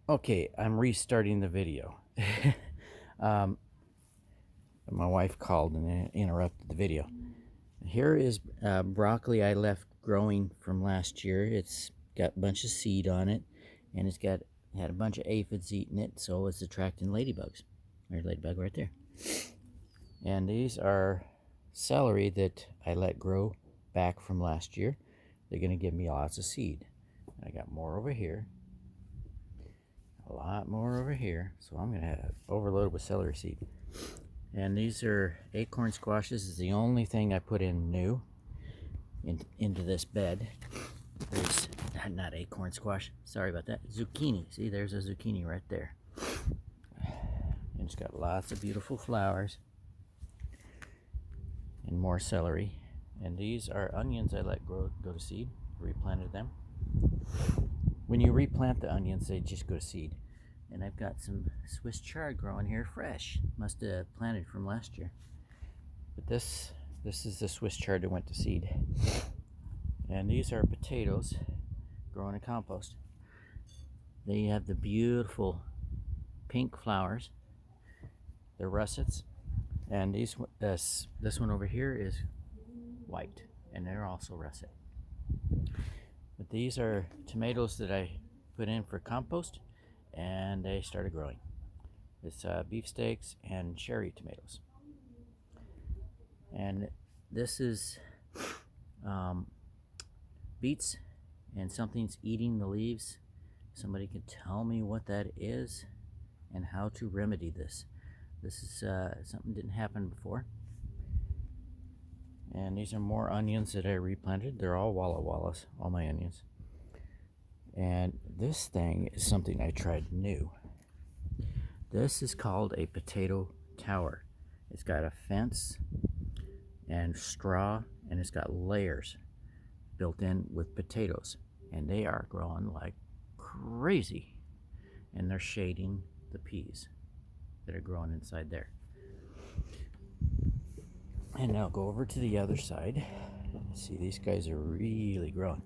Okay, I'm restarting the video. um, my wife called and interrupted the video. Here is broccoli I left growing from last year. It's got a bunch of seed on it, and it's had a bunch of aphids eating it, so it's attracting ladybugs. There's a ladybug right there. And these are celery that I let grow back from last year. They're going to give me lots of seed. I got more over here. A lot more over here, so I'm going to have overloaded with celery seed. And these are acorn squashes. This is the only thing I put in new into this bed. There's not acorn squash, sorry about that, zucchini. See, there's a zucchini right there, and it's got lots of beautiful flowers and more celery. And these are onions I let go to seed. Replanted them. When you replant the onions, they just go to seed. And I've got some Swiss chard growing here fresh. Must have planted from last year. But this is the Swiss chard that went to seed. And these are potatoes growing in compost. They have the beautiful pink flowers. They're russets. And this one over here is white, and they're also russet. But these are tomatoes that I put in for compost, and they started growing. It's beefsteaks and cherry tomatoes. And this is beets, and something's eating the leaves. Somebody can tell me what that is and how to remedy this. This is something didn't happen before. And these are more onions that I replanted. They're all Walla Wallas, all my onions. And this thing is something I tried new. This is called a potato tower. It's got a fence and straw, and it's got layers built in with potatoes. And they are growing like crazy. And they're shading the peas that are growing inside there. And now go over to the other side. See, these guys are really growing.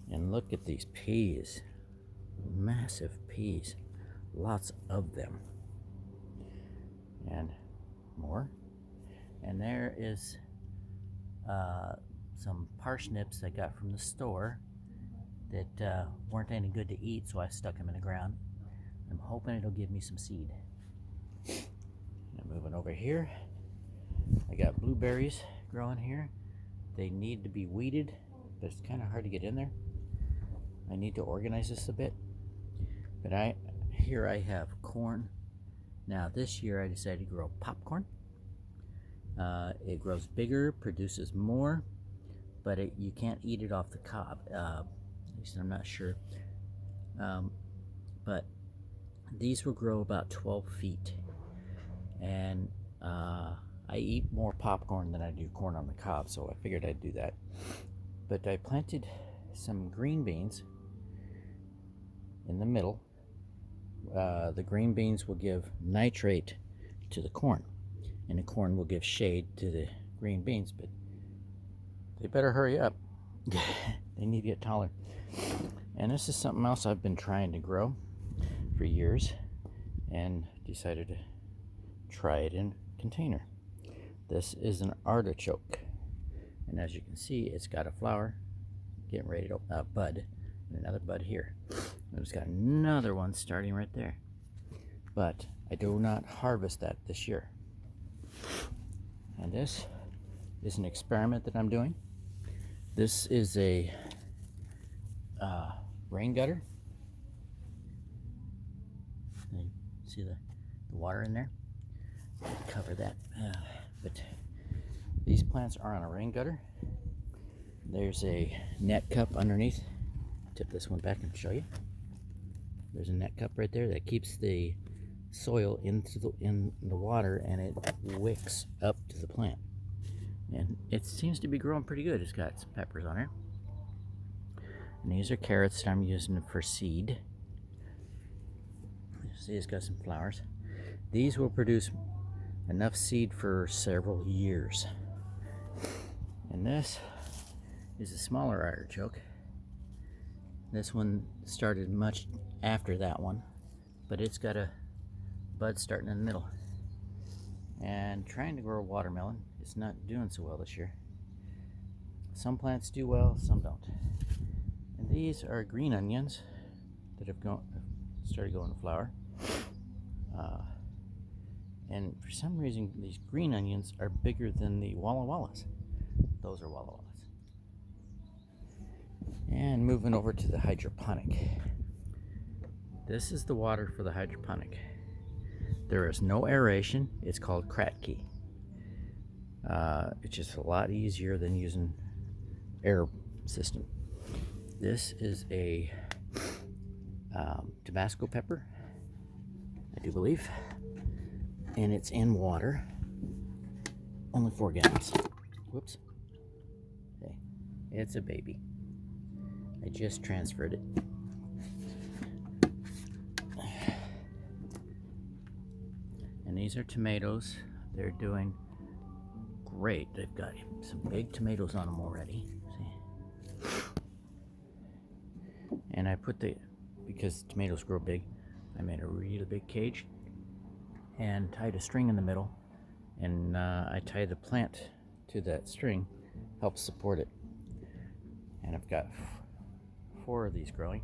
And look at these peas. Massive peas. Lots of them. And more. And there is some parsnips I got from the store that weren't any good to eat, so I stuck them in the ground. I'm hoping it'll give me some seed. And moving over here, I got blueberries growing here. They need to be weeded, but it's kind of hard to get in there. I need to organize this a bit. But here I have corn. Now this year I decided to grow popcorn. It grows bigger, produces more, but you can't eat it off the cob. At least I'm not sure. But these will grow about 12 feet. And I eat more popcorn than I do corn on the cob, so I figured I'd do that. But I planted some green beans in the middle. The green beans will give nitrate to the corn, and the corn will give shade to the green beans, but they better hurry up. They need to get taller. And this is something else I've been trying to grow for years, and decided to try it in a container. This is an artichoke, and as you can see, it's got a flower getting ready to bud, and another bud here. And it's got another one starting right there. But I do not harvest that this year. And this is an experiment that I'm doing. This is a rain gutter. You see the water in there? Cover that. But these plants are on a rain gutter. There's a net cup underneath. Tip this one back and show you. There's a net cup right there that keeps the soil in the water, and it wicks up to the plant. And it seems to be growing pretty good. It's got some peppers on it. And these are carrots that I'm using for seed. See, it's got some flowers. These will produce enough seed for several years. And this is a smaller artichoke. This one started much after that one. but it's got a bud starting in the middle. And trying to grow a watermelon, it's not doing so well this year. Some plants do well, some don't. And these are green onions that have started going to flower. And for some reason, these green onions are bigger than the Walla Wallas. Those are Walla Wallas. And moving over to the hydroponic. This is the water for the hydroponic. There is no aeration. It's called Kratky. It's just a lot easier than using air system. This is a Tabasco pepper, I do believe, and it's in water. Only 4 gallons. Whoops. Okay, it's a baby. I just transferred it. And these are tomatoes. They're doing great. They've got some big tomatoes on them already. See? And I put because tomatoes grow big, I made a really big cage and tied a string in the middle, and I tied the plant to that string, helps support it. And I've got 4 of these growing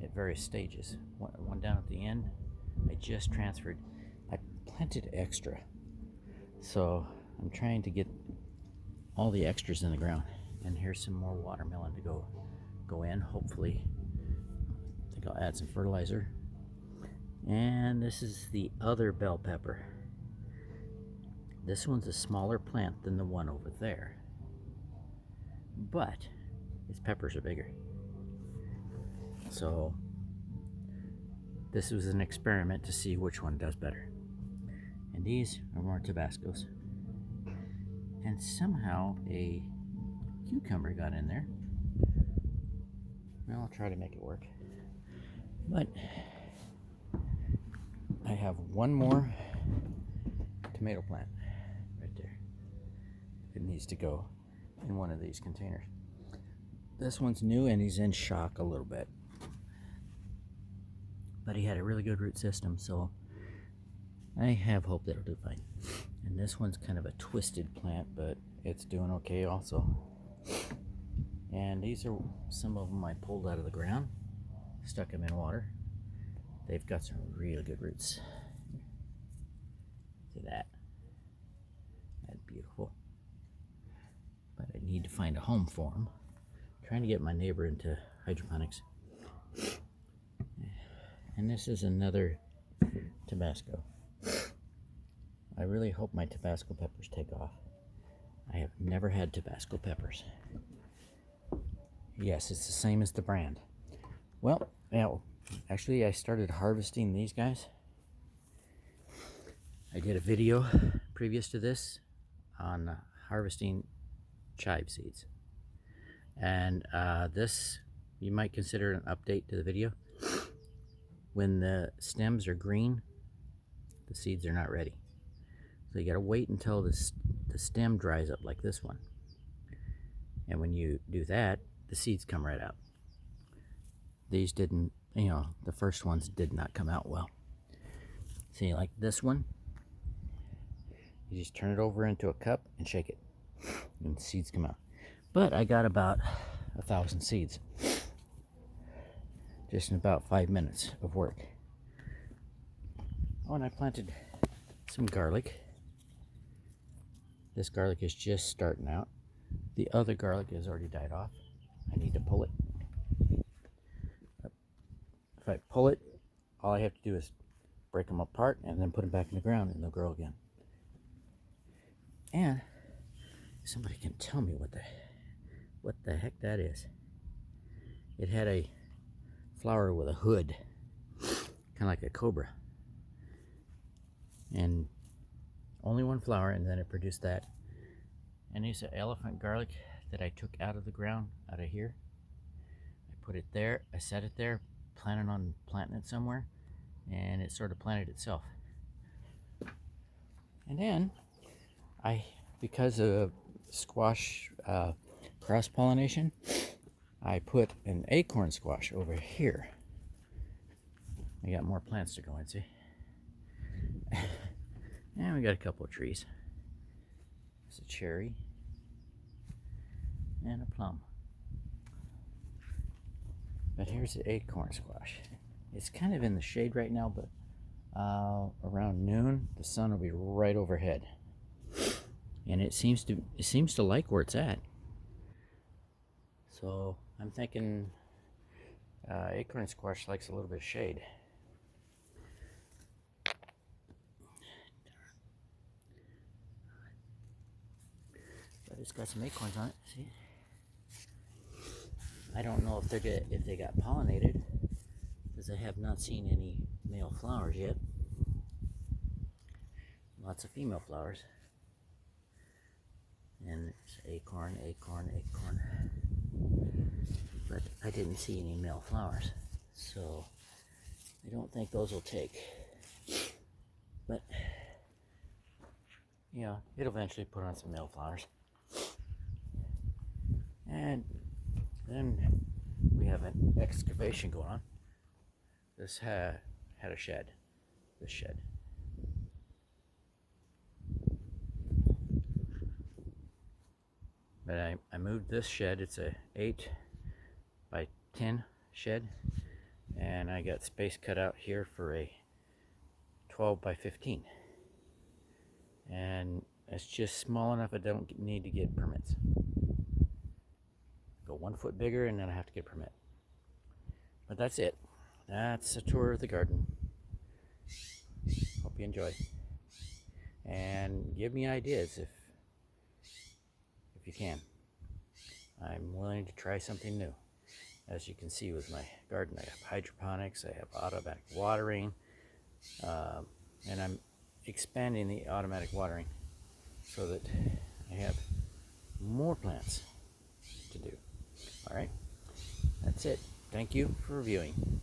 at various stages. One down at the end, I just transferred. I planted extra, so I'm trying to get all the extras in the ground. And here's some more watermelon to go in, hopefully. I think I'll add some fertilizer. And this is the other bell pepper. This one's a smaller plant than the one over there, but its peppers are bigger. So this was an experiment to see which one does better. And these are more Tabascos. And somehow a cucumber got in there. Well, I'll try to make it work. But I have one more tomato plant right there. It needs to go in one of these containers. This one's new and he's in shock a little bit. But he had a really good root system, so I have hope that it'll do fine. And this one's kind of a twisted plant, but it's doing okay also. And these are some of them I pulled out of the ground, stuck them in water. They've got some really good roots. See that? That's beautiful. But I need to find a home for them. I'm trying to get my neighbor into hydroponics. And this is another Tabasco. I really hope my Tabasco peppers take off. I have never had Tabasco peppers. Yes, it's the same as the brand. Well, yeah, actually I started harvesting these guys. I did a video previous to this on harvesting chive seeds. And this, you might consider an update to the video. When the stems are green, the seeds are not ready. So you gotta wait until the stem dries up like this one. And when you do that, the seeds come right out. These didn't, the first ones did not come out well. See, like this one, you just turn it over into a cup and shake it, and the seeds come out. But I got about 1,000 seeds. Just in about 5 minutes of work. Oh, and I planted some garlic. This garlic is just starting out. The other garlic has already died off. I need to pull it. If I pull it, all I have to do is break them apart and then put them back in the ground and they'll grow again. And somebody can tell me what the heck that is. It had a flower with a hood, kind of like a cobra, and only one flower, and then it produced that. And it's an elephant garlic that I took out of the ground, out of here. I put it there, I set it there, planning on planting it somewhere, and it sort of planted itself. And then because of squash cross-pollination, I put an acorn squash over here. I got more plants to go in, see? And we got a couple of trees. There's a cherry and a plum. But here's the acorn squash. It's kind of in the shade right now, but around noon the sun will be right overhead, and it seems to like where it's at. So I'm thinking acorn squash likes a little bit of shade. But it's got some acorns on it. See? I don't know if they got pollinated, because I have not seen any male flowers yet. Lots of female flowers. And it's acorn, acorn, acorn. But I didn't see any male flowers, so I don't think those will take. But yeah, it'll eventually put on some male flowers. And then we have an excavation going on. This had a shed. This shed. But I moved this shed. It's a 8 by 10 shed, and I got space cut out here for a 12 by 15. And it's just small enough I don't need to get permits. Go 1 foot bigger and then I have to get a permit. But that's it. That's a tour of the garden. Hope you enjoy. And give me ideas if you can. I'm willing to try something new. As you can see with my garden, I have hydroponics, I have automatic watering, and I'm expanding the automatic watering so that I have more plants to do. All right, that's it. Thank you for viewing.